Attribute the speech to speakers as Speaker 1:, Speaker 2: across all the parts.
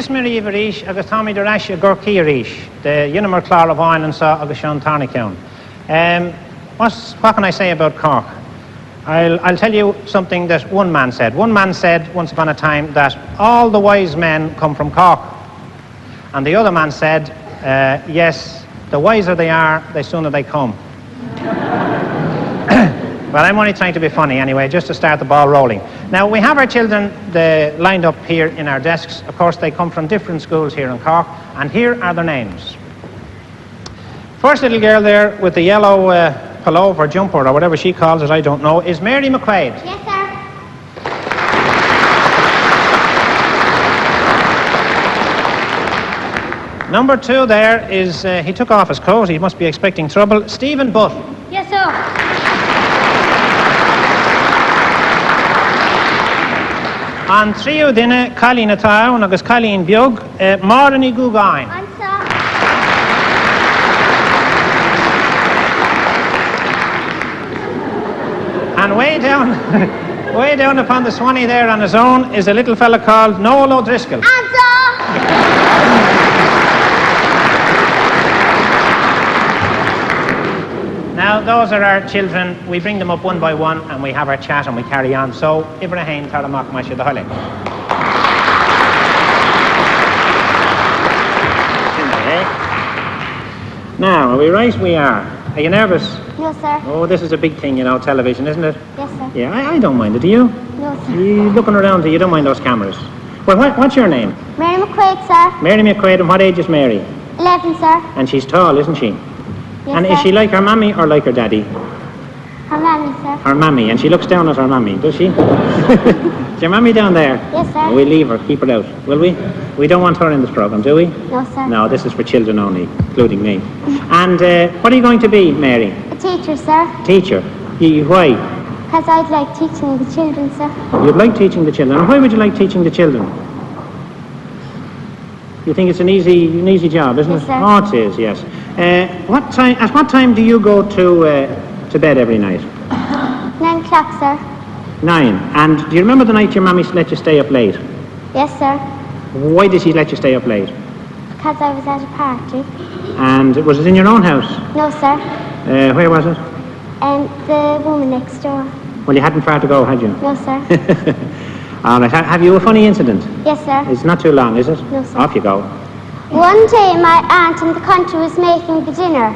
Speaker 1: Kiss Mary Ivarish, agus Tommy Darash, a Gorky Arish, the Unimur Clara of Ireland, saw agus Sean Tarnicune. What can I say about Cork? I'll tell you something that one man said. One man said once upon a time that all the wise men come from Cork. And the other man said, yes, the wiser they are, the sooner they come. Well, I'm only trying to be funny anyway, just to start the ball rolling. Now, we have our children lined up here in our desks. Of course, they come from different schools here in Cork, and here are their names. First little girl there with the yellow pullover or jumper or whatever she calls it, I don't know, is Mary McQuaid.
Speaker 2: Yes, sir.
Speaker 1: Number 2 there is, he took off his coat, he must be expecting trouble, Stephen Butt.
Speaker 2: Yes, sir.
Speaker 1: An tríú duine, Colleen Atá agus Colleen Biog, Marani Gugain.
Speaker 2: I'm sir.
Speaker 1: And way down upon the Swanee there on his own is a little fella called Noel O'Driscoll.
Speaker 2: I'm sir.
Speaker 1: Now, those are our children. We bring them up one by one and we have our chat and we carry on. So, Ibrahim Taramak Masha Dahale. Now, are we right? We are. Are you nervous?
Speaker 2: No, sir.
Speaker 1: Oh, this is a big thing, you know, television, isn't it?
Speaker 2: Yes, sir.
Speaker 1: Yeah, I don't mind it. Do you?
Speaker 2: No, sir.
Speaker 1: You looking around, you don't mind those cameras. Well, what's your name?
Speaker 2: Mary McQuaid, sir.
Speaker 1: Mary McQuaid, and what age is Mary?
Speaker 2: 11, sir.
Speaker 1: And she's tall, isn't she?
Speaker 2: Yes,
Speaker 1: And
Speaker 2: sir.
Speaker 1: is she like her mammy or like her daddy?
Speaker 2: Her mammy, sir.
Speaker 1: Her mammy, and she looks down at her mammy, does she? Is your mammy down there?
Speaker 2: Yes, sir.
Speaker 1: We'll leave her, keep her out, will we? We don't want her in this program, do we?
Speaker 2: No, sir.
Speaker 1: No, this is for children only, including me. And what are you going to be, Mary?
Speaker 2: A teacher, sir.
Speaker 1: Teacher. Why?
Speaker 2: Because I'd like teaching the children, sir.
Speaker 1: You'd like teaching the children. And why would you like teaching the children? You think it's an easy job, isn't
Speaker 2: Yes,
Speaker 1: it?
Speaker 2: sir.
Speaker 1: Oh, it is, yes. At what time do you go to bed every night?
Speaker 2: 9 o'clock, sir.
Speaker 1: 9. And do you remember the night your mammy let you stay up late?
Speaker 2: Yes, sir.
Speaker 1: Why did she let you stay up late?
Speaker 2: Because I was at a party.
Speaker 1: And was it in your own house?
Speaker 2: No, sir.
Speaker 1: Where was it?
Speaker 2: And the woman next door.
Speaker 1: Well, you hadn't far to go, had you?
Speaker 2: No, sir.
Speaker 1: All right. Have you a funny incident?
Speaker 2: Yes, sir.
Speaker 1: It's not too long, is it?
Speaker 2: No, sir.
Speaker 1: Off you go.
Speaker 2: One day my aunt in the country was making the dinner.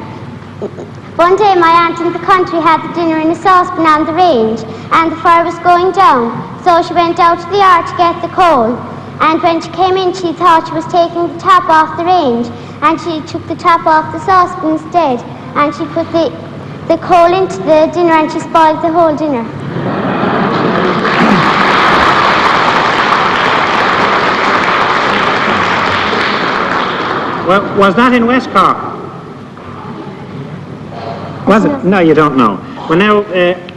Speaker 2: One day my aunt in the country had the dinner in a saucepan on the range and the fire was going down. So she went out to the yard to get the coal. And when she came in, she thought she was taking the top off the range. And she took the top off the saucepan instead. And she put the coal into the dinner and she spoiled the whole dinner.
Speaker 1: Well, was that in West Cork? Was it? No, you don't know. Well, now,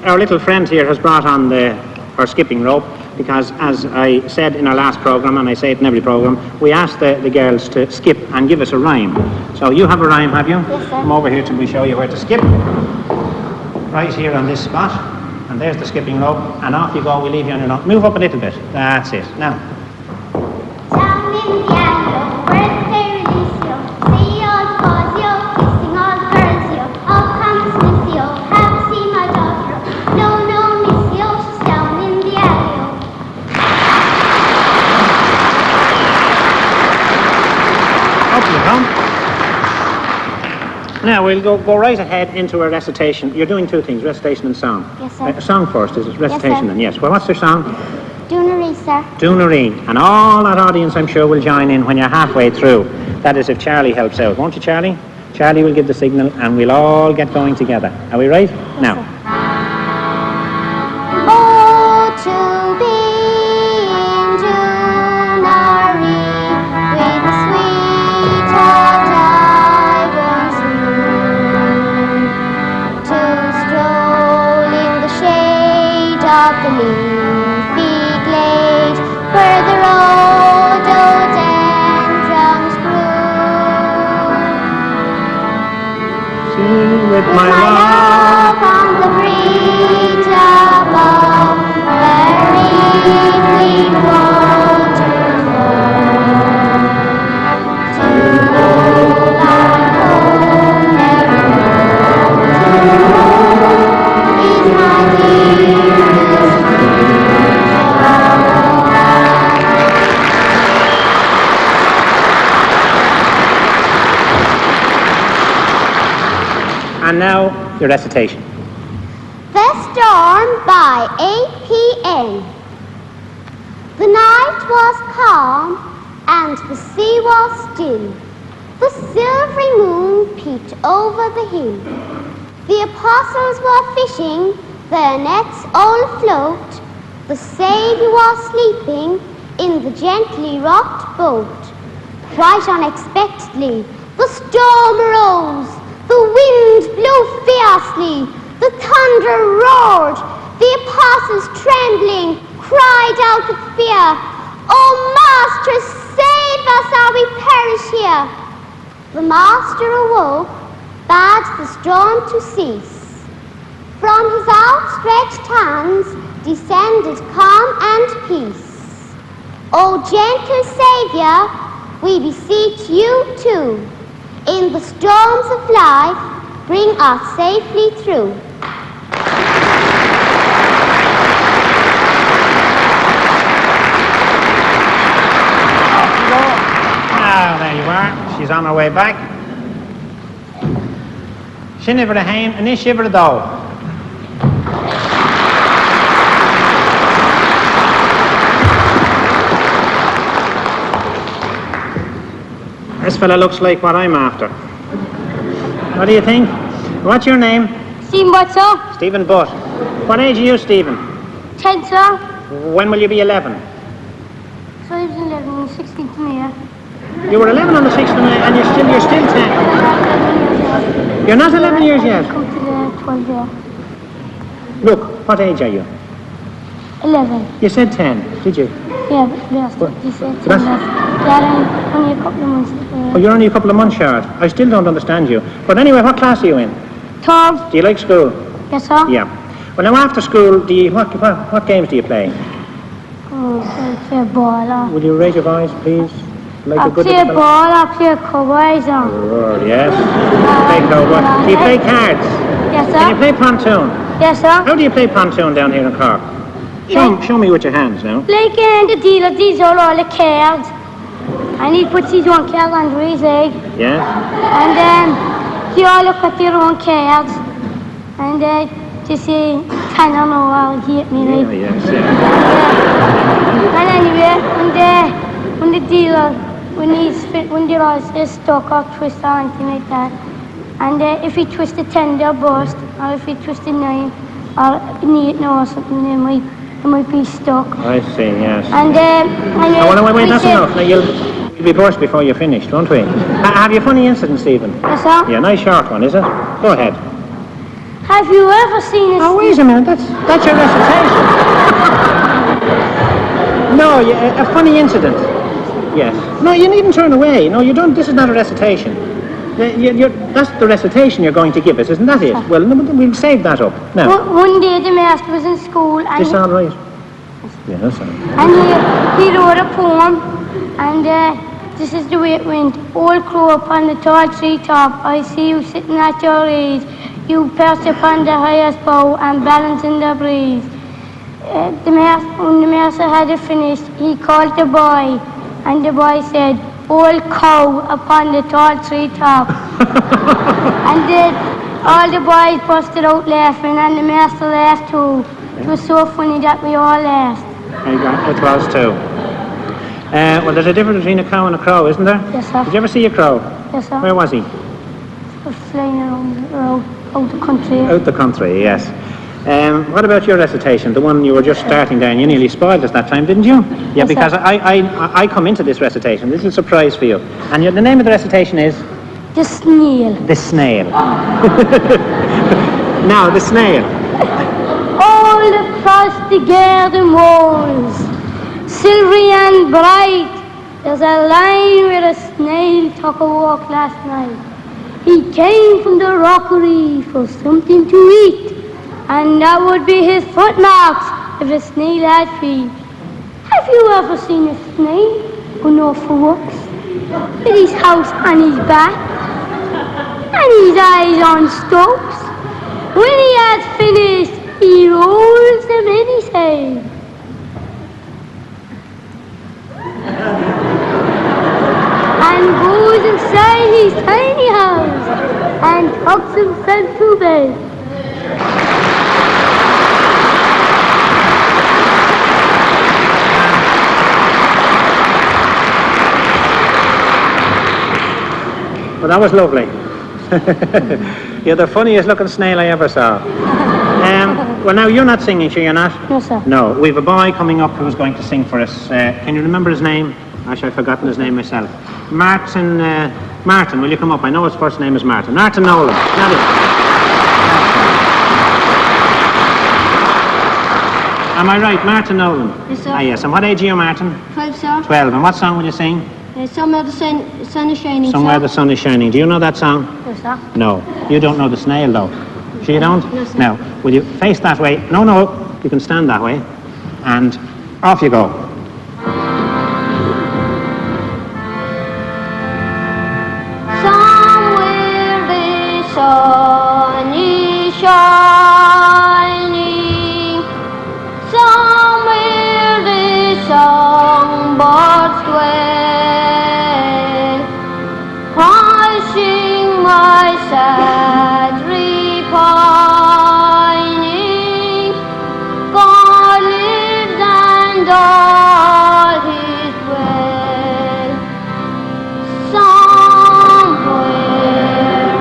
Speaker 1: our little friend here has brought on her skipping rope because, as I said in our last program, and I say it in every program, we asked the girls to skip and give us a rhyme. So you have a rhyme, have you?
Speaker 2: Yes, sir.
Speaker 1: Come over here till we show you where to skip. Right here on this spot. And there's the skipping rope. And off you go. We leave you on your own. Move up a little bit. That's it. Now.
Speaker 2: Down in the alley, where's the Paradiso? See all the boys, yo, kissing all the girls, yo. Oh, come, Missy, yo, have you seen my daughter? No, Missy, yo, she's down in the alley, yo.
Speaker 1: Up you come. Now we'll go right ahead into a recitation. You're doing two things, recitation and song.
Speaker 2: Yes, sir.
Speaker 1: Song first, is it? Recitation
Speaker 2: sir.
Speaker 1: then, yes. Well, what's their song?
Speaker 2: Doonery, sir.
Speaker 1: Doonery. And all that audience, I'm sure, will join in when you're halfway through. That is if Charlie helps out. Won't you, Charlie? Charlie will give the signal and we'll all get going together. Are we right?
Speaker 2: Yes,
Speaker 1: now.
Speaker 2: sir. Oh, to be in Doonery with the sweet old diamonds moon, to stroll in the shade of the leafy glade where the rhododendrons grew.
Speaker 1: Sing with
Speaker 2: My love on the bridge above, where evening waters flow.
Speaker 1: And now, your recitation.
Speaker 2: The Storm by A.P.N. The night was calm and the sea was still. The silvery moon peeped over the hill. The apostles were fishing, their nets all afloat. The Saviour was sleeping in the gently rocked boat. Quite unexpectedly, the storm arose. The wind blew fiercely. The thunder roared. The apostles, trembling, cried out with fear, "O Master, save us, or we perish here." The Master awoke, bade the storm to cease. From his outstretched hands descended calm and peace. O gentle Saviour, we beseech you too, in the storms of life, bring us safely through.
Speaker 1: Ah, there you are. She's on her way back. Shinniver the hain, and this shiver the dough. This fella looks like what I'm after. What do you think? What's your name?
Speaker 3: Stephen Butt, sir.
Speaker 1: Stephen Butt. What age are you, Stephen?
Speaker 3: 10, sir.
Speaker 1: When will you be 11?
Speaker 3: So I was 11 on the 16th of May.
Speaker 1: You were 11 on the 6th of May and you're still 10. You're not 11 years yet?
Speaker 3: Come to the 12 year.
Speaker 1: Look, what age are you?
Speaker 3: 11.
Speaker 1: You said 10, did you?
Speaker 3: Yeah, but last you said 10
Speaker 1: that's-
Speaker 3: left. Yeah, only a couple of months.
Speaker 1: Oh, you're only a couple of months short. I still don't understand you. But anyway, what class are you in?
Speaker 3: 12.
Speaker 1: Do you like school?
Speaker 3: Yes, sir.
Speaker 1: Yeah. Well, now after school, what games do you play?
Speaker 3: Oh, I play ball.
Speaker 1: Would you raise your voice, please? Like
Speaker 3: I
Speaker 1: a good
Speaker 3: play
Speaker 1: little fella?
Speaker 3: ball, I play cowboys.
Speaker 1: Oh, yes. Play cowboy. Do you play cards?
Speaker 3: Yes,
Speaker 1: Can you
Speaker 3: sir.
Speaker 1: play pontoon?
Speaker 3: Yes, sir.
Speaker 1: How do you play pontoon down here in Cork? Show me with your hands now.
Speaker 3: Like the dealer, these are all the cards. And he puts his one card under his leg.
Speaker 1: Yes?
Speaker 3: And then they all look at their own cards. And just say, kind of know how he hit me.
Speaker 1: Yeah,
Speaker 3: Like.
Speaker 1: yes, yeah.
Speaker 3: And anyway, when the dealer, when they're all stuck or twist or anything like that, and if he twists a 10, they'll burst, or if he twists a 9 or an 8 or something, they might be stuck.
Speaker 1: I see, yes.
Speaker 3: And
Speaker 1: Wait, that's enough. Now, you'll be burst before you're finished, won't we? Have you a funny incident, Stephen?
Speaker 3: Yes, sir.
Speaker 1: Yeah, nice short one, is it? Go ahead.
Speaker 3: Have you ever seen a
Speaker 1: Oh, wait a minute, that's your recitation. No, a funny incident. Yes. No, you needn't turn away. No, you don't. This is not a recitation. That's the recitation you're going to give us, isn't that it? Well, no, we'll save that up. Now,
Speaker 3: One day the master was in school and
Speaker 1: this all right? Yes, sir.
Speaker 3: And he wrote a poem, and this is the way it went. Old crow upon the tall tree top, I see you sitting at your ease. You perch upon the highest bough and balance in the breeze. When the master had it finished, he called the boy, and the boy said, "Old cow upon the tall tree top." And then all the boys busted out laughing, and the master laughed too. It was so funny that we all laughed.
Speaker 1: It was too. Well, there's a difference between a cow and a crow, isn't there?
Speaker 3: Yes, sir.
Speaker 1: Did you ever see a crow?
Speaker 3: Yes, sir.
Speaker 1: Where was he?
Speaker 3: Flying around out the country.
Speaker 1: Out the country, yes. What about your recitation, the one you were just starting there, and you nearly spoiled us that time, didn't you? Yeah,
Speaker 3: Yes,
Speaker 1: because
Speaker 3: sir.
Speaker 1: I come into this recitation, little surprise for you. And the name of the recitation is?
Speaker 3: The snail.
Speaker 1: The Snail. Now, the snail.
Speaker 3: All across the garden walls, silvery and bright, there's a line where a snail took a walk last night. He came from the rockery for something to eat, and that would be his footmarks if a snail had feet. Have you ever seen a snail going off for walks with his house on his back and his eyes on stalks? When he has finished, he rolls them in his head. And goes inside his tiny house and tucks himself to bed.
Speaker 1: Well, that was lovely. You're the funniest looking snail I ever saw. Well, now, you're not singing, sure you're not?
Speaker 3: No, sir.
Speaker 1: No, we've a boy coming up who's going to sing for us. Can you remember his name? Actually, I've forgotten his name myself. Martin, will you come up? I know his first name is Martin. Martin Nolan. Not it. Am I right? Martin Nolan?
Speaker 3: Yes, sir.
Speaker 1: Ah, yes. And what age are you, Martin?
Speaker 3: 12, sir.
Speaker 1: 12. And what song will you sing?
Speaker 3: Somewhere the sun is shining,
Speaker 1: Somewhere
Speaker 3: sir.
Speaker 1: the Sun is Shining. Do you know that song?
Speaker 3: Yes, sir.
Speaker 1: No. You don't know the snail, though. Sure you don't?
Speaker 3: No, sir.
Speaker 1: Now, will you face that way? No, you can stand that way. And off you go.
Speaker 3: Somewhere the sun is shining, somewhere the songbirds dwell, hushing my sad repining. God lives and all is well. Somewhere,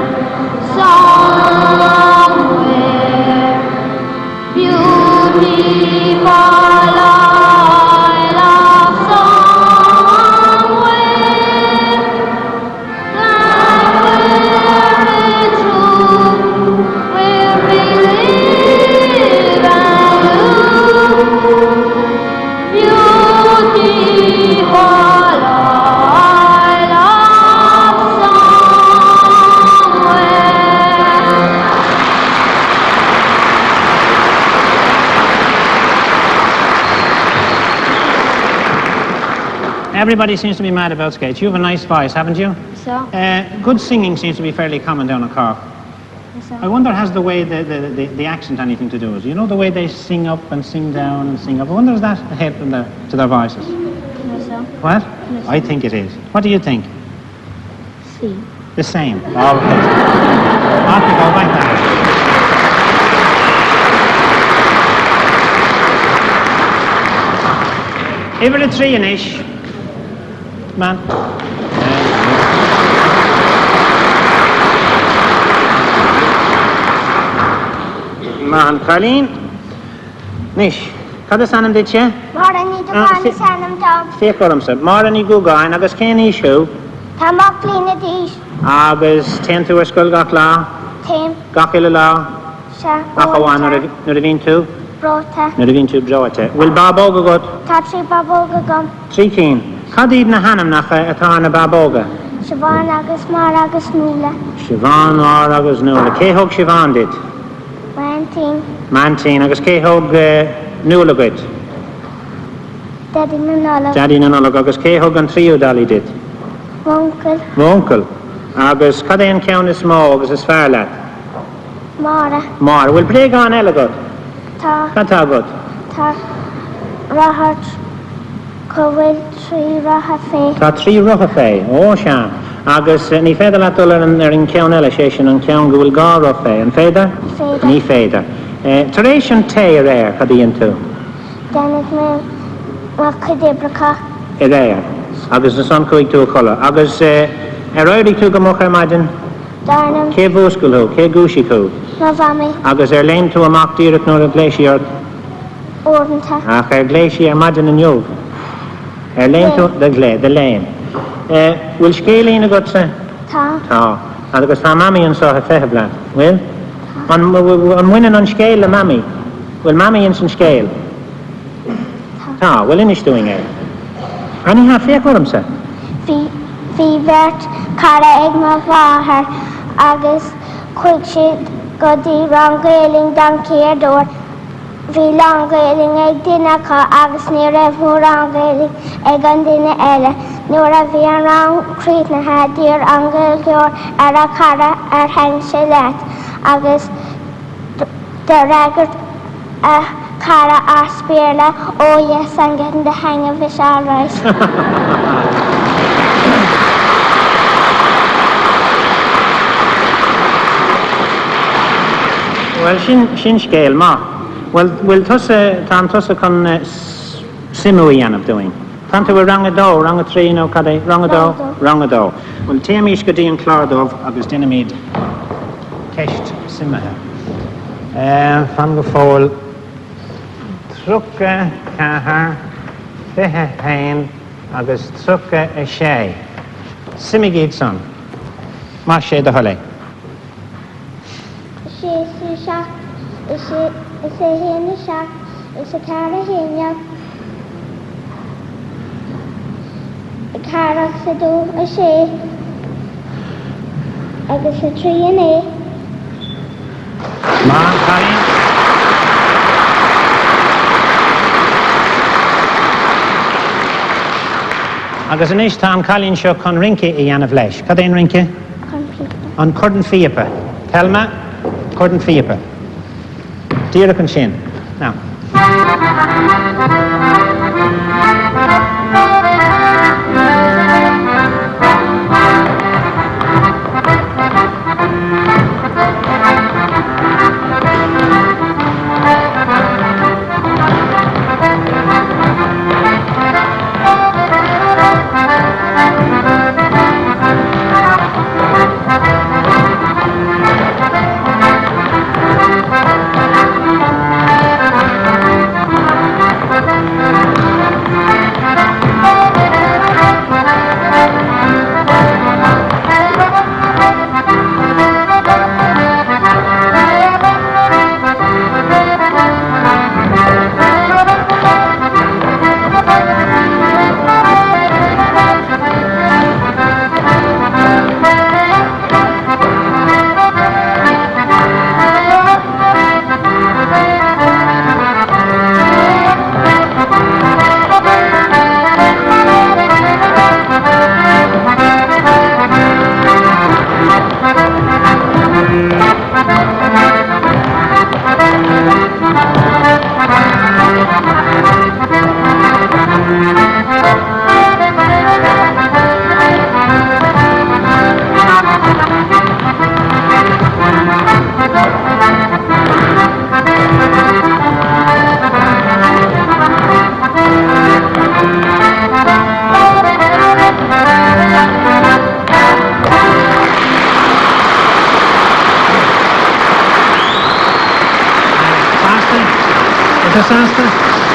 Speaker 3: beautiful isle of somewhere, that true, where we live and move, beautiful isle of
Speaker 1: Everybody seems to be mad about skates. You have a nice voice, haven't you?
Speaker 3: So,
Speaker 1: Good singing seems to be fairly common down in Cork.
Speaker 3: so.
Speaker 1: I wonder, has the way the accent anything to do with it? You know the way they sing up and sing down and sing up? I wonder, does that help them to their voices?
Speaker 3: Yes, sir.
Speaker 1: What?
Speaker 3: Yes.
Speaker 1: I think it is. What do you think?
Speaker 3: See.
Speaker 1: The same. Okay. Off you go, back there. Even a three ish, man. Man, Colleen. Nish, cad is anam dit je?
Speaker 2: Mara ní do bhainne sanam dom.
Speaker 1: Fécorum sa. Mara ní gúgáin agus cén isú.
Speaker 2: Tá moc lína díos.
Speaker 1: Agus tentu ar scoil gach lá,
Speaker 2: Tim,
Speaker 1: gach ile lá,
Speaker 2: se,
Speaker 1: gach aháin nuair a bhín tú,
Speaker 2: brota.
Speaker 1: nuair a bhín tú broate. Bhfuil babóga gud?
Speaker 2: Tá trí babóga gom.
Speaker 1: Trí cín. Cad iad na hanam nach atá na babóga?
Speaker 2: Siobhan agus mar agus nula.
Speaker 1: Siobhan mar agus nula. Cé thug Siobhan dit?
Speaker 2: Mantin,
Speaker 1: Mantine agus cé thug nula gud?
Speaker 2: daddy na nula.
Speaker 1: Daddy na nula agus cé thug an tríú dalí dit?
Speaker 2: Wonkel,
Speaker 1: Móncail. Agus cad éon ceann is mó agus is fearr leat?
Speaker 2: Mara.
Speaker 1: Mar. Bhfuil préagán eile gud?
Speaker 2: Tá,
Speaker 1: Cad tá gud?
Speaker 2: tá, rahart, cywil trí raha fé.
Speaker 1: Tá trí rutha fé, ó seán. Agus ní féidir leat dul ar an ceann eile sé sin an ceann go bhfuil gá rutha fé. An féidir?
Speaker 2: Féidir.
Speaker 1: Ní féidir. Tar éis an té ar air cad íon tú?
Speaker 2: Dennig me, ma cydibracha.
Speaker 1: Ar air. Agus na son chuig tú a chola. Agus ar oirí tú go moch ar maidin?
Speaker 2: Darnam,
Speaker 1: Cé bhúscail tú? Cé gúisi tú?
Speaker 2: ma fami,
Speaker 1: Agus ar léin tú amach díreach nóir a gléisiart?
Speaker 2: ordenta.
Speaker 1: Ach ar gléisi ar maidin an jog? Ar léin tú? De léin. Bhfuil scélín a gutsa?
Speaker 2: Tá,
Speaker 1: Tá. Agus tá mami an sátha fethe blaat. Bhfuil? An winan an scéil le mami. Bhfuil mami in san scéil? Tá. Bhfuil inis doing é. Ani ha féchorm sa?
Speaker 2: fi vert cara ag ma bháthar agus chuig siad go dtí rangéling dan céardúir. Bhí langéling ag duineacha agus ní raibh mú rangéling ag an duine eile. Nuair a bhí an rang críochnathe dír angéil ceoir ar a cara ar hang sé leat agus de ragart a cara aspíirle ó yes an getting the hang of it all right.
Speaker 1: well, sin scéal má. Well, tusa chun simú anamh doing. Tanta bhfuil rang a trí nó cad é rang a dó. Well, téimís go dtíon chládómh agus dynamid ceist simathe. Fan go fóil trucha cahar fithe hain agus trucha a sé. Simigid son. Má sé do thola.
Speaker 2: Sé seach, is héana seach, is a cara héine. A cara sa dó a sé, agus a trí an é.
Speaker 1: Má, Colleen. Agus an tá an Colleen seo chun rince I dhéanamh leis. Cad éon rince? An cordan fiapa. Telma, cordan fiapa. Díreach an sin. Now.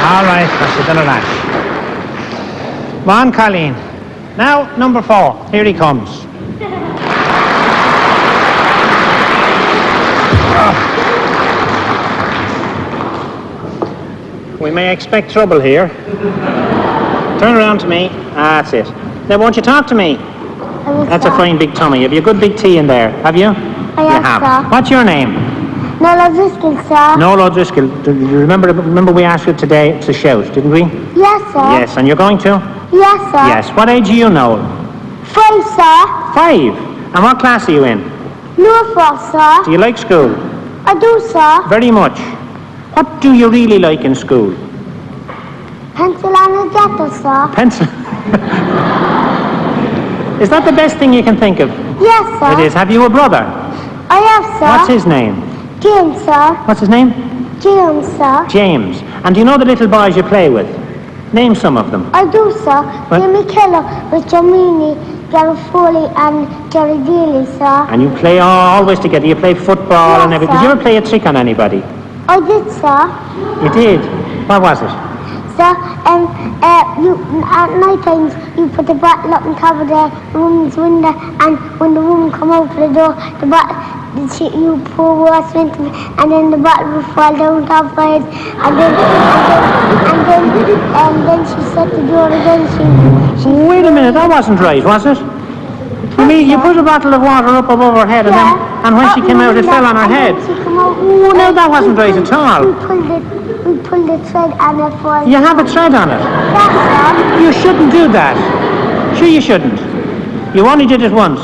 Speaker 1: All right, that's done a rash. Come on, Colleen. Now, number 4. Here he comes. We may expect trouble here. Turn around to me. That's it. Now, won't you talk to me? That's a fine big tummy. Have you a good big tea in there? Have you?
Speaker 2: I have, sir.
Speaker 1: What's your name?
Speaker 2: Nola Driscoll, sir.
Speaker 1: Nola Driscoll. Do you remember we asked you today to shout, didn't we?
Speaker 2: Yes, sir.
Speaker 1: Yes, and you're going to?
Speaker 2: Yes, sir.
Speaker 1: Yes. What age are you, Noel?
Speaker 2: 5, sir.
Speaker 1: 5. And what class are you in?
Speaker 2: No, 4, sir.
Speaker 1: Do you like school?
Speaker 2: I do, sir.
Speaker 1: Very much. What do you really like in school?
Speaker 2: Pencil and a ghetto, sir.
Speaker 1: Pencil. Is that the best thing you can think of?
Speaker 2: Yes, sir.
Speaker 1: It is. Have you a brother?
Speaker 2: I have, sir.
Speaker 1: What's his name?
Speaker 2: James, sir.
Speaker 1: What's his name?
Speaker 2: James, sir.
Speaker 1: James. And do you know the little boys you play with? Name some of them.
Speaker 2: I do, sir.
Speaker 1: What?
Speaker 2: Jimmy Keller with Jamini, Gary Foley and Jerry Daly, sir.
Speaker 1: And you play always together. You play football
Speaker 2: Yes,
Speaker 1: and everything.
Speaker 2: sir.
Speaker 1: Did you ever play a trick on anybody?
Speaker 2: I did, sir.
Speaker 1: You did? What was it?
Speaker 2: Sir, you at night times you put the bottle up and cover the woman's window, and when the woman come out the door, you pour water into it, and then the bottle will fall down top of her head, and then she shut the door again. She
Speaker 1: Wait a minute, that wasn't right, was it? You mean you put a bottle of water up above her head, and when she came out, it fell on her head? Oh, no, that wasn't right at all.
Speaker 2: We pulled the thread and it falls.
Speaker 1: You have a thread on it.
Speaker 2: Yes, sir.
Speaker 1: You shouldn't do that. Sure you shouldn't. You only did it once.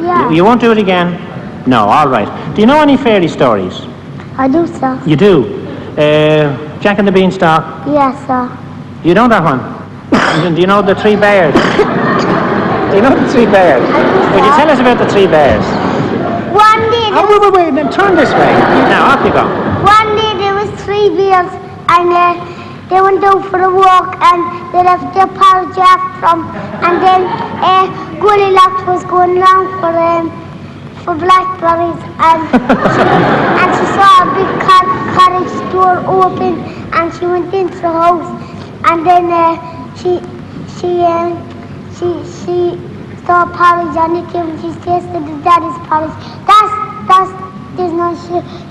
Speaker 2: Yeah.
Speaker 1: You won't do it again? No, all right. Do you know any fairy stories?
Speaker 2: I do, sir.
Speaker 1: You do? Jack and the Beanstalk?
Speaker 2: Yes, sir.
Speaker 1: You know that one? Do you know the 3 bears? Do you know the 3 bears?
Speaker 2: I do,
Speaker 1: Would you
Speaker 2: sir.
Speaker 1: tell us about the 3 bears?
Speaker 2: One day day,
Speaker 1: Wait, then turn this way. Now, off you go.
Speaker 2: one day there was 3 bears and they went out for a walk and they left their porridge after them. And then Goldilocks was going around for blackberries and she saw a big cottage door open and she went into the house and then she saw porridge on the table and she tasted the daddy's porridge. There's no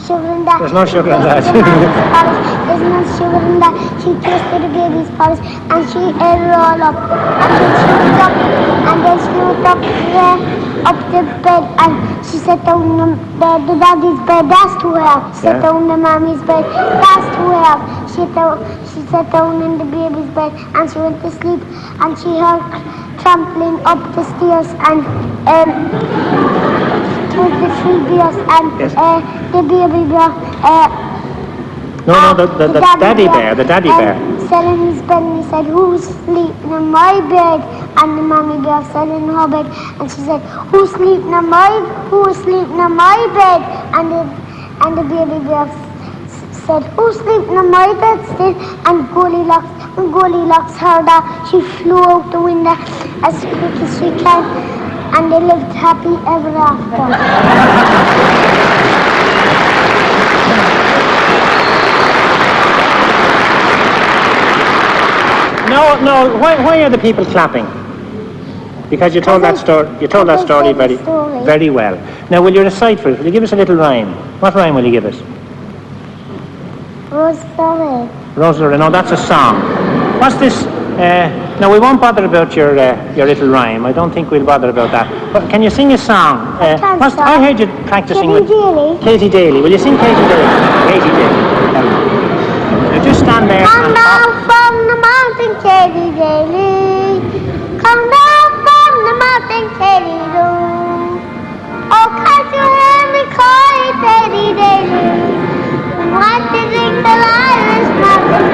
Speaker 2: sugar in that.
Speaker 1: There's no sugar in that.
Speaker 2: There's no sugar in that. She tasted the baby's porridge and she ate it all up. And then she went up the bed and she sat down on the daddy's bed. That's too hard. She sat down on the mommy's bed. That's too hard. She sat down in the baby's bed and she went to sleep and she heard trampling up the stairs and with the 3 bears and the baby bear.
Speaker 1: The daddy bear.
Speaker 2: Sat in his bed and he said, "Who's sleeping in my bed?" And the mommy bear sat in her bed and she said, Who's sleeping in my bed? And the baby bear said, "Who's sleeping in my bed still?" And when Goldilocks heard that, she flew out the window as quick as she can. And they lived happy ever after.
Speaker 1: No. Why are the people clapping? Because you told that story. You told that story very well. Now, will you recite for us? Will you give us a little rhyme? What rhyme will you give us?
Speaker 2: Rosemary.
Speaker 1: Rosemary. No, that's a song. What's this? No, we won't bother about your little rhyme. I don't think we'll bother about that. But can you sing a song? I heard you practicing with Katie Daly. Will you sing Katie Daly? Katie Daly. Now just stand there.
Speaker 2: Come down from the mountain, Katie Daly. Come down from the mountain, Katie Daly. Oh, can't you hear me call you, Katie Daly? Want to drink the Irish mountain?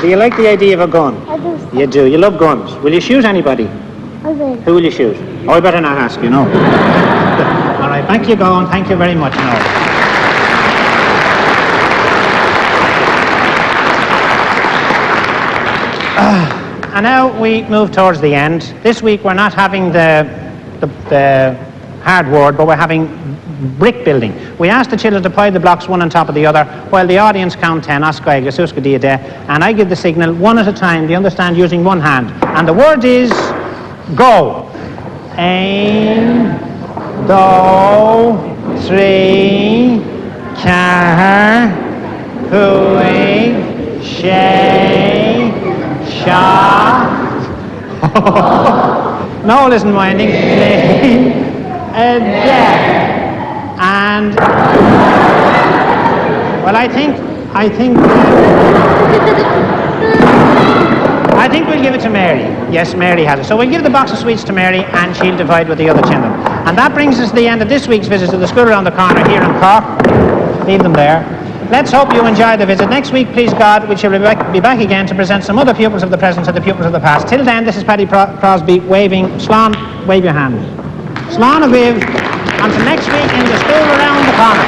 Speaker 1: Do you like the idea of a gun?
Speaker 2: I do.
Speaker 1: You do. You love guns. Will you shoot anybody?
Speaker 2: I will.
Speaker 1: Who will you shoot? Oh, I better not ask you, no. All right, back you go, and thank you very much, no. And now we move towards the end. This week we're not having the hardwood, but we're having brick building. We asked the children to pile the blocks one on top of the other while the audience count 10, and I give the signal one at a time, do you understand, using one hand. And the word is go. 1, 2, 3, 4, 5, 6, 7. No, listen, winding. And well, I think we'll give it to Mary. Yes, Mary has it. So we'll give the box of sweets to Mary, and she'll divide with the other children. And that brings us to the end of this week's visit to the school around the corner here in Cork. Leave them there. Let's hope you enjoy the visit. Next week, please God, we shall be back again to present some other pupils of the present and the pupils of the past. Till then, this is Paddy Crosby waving. Slán, wave your hand. Slán a wave. Until next week in the school around the corner.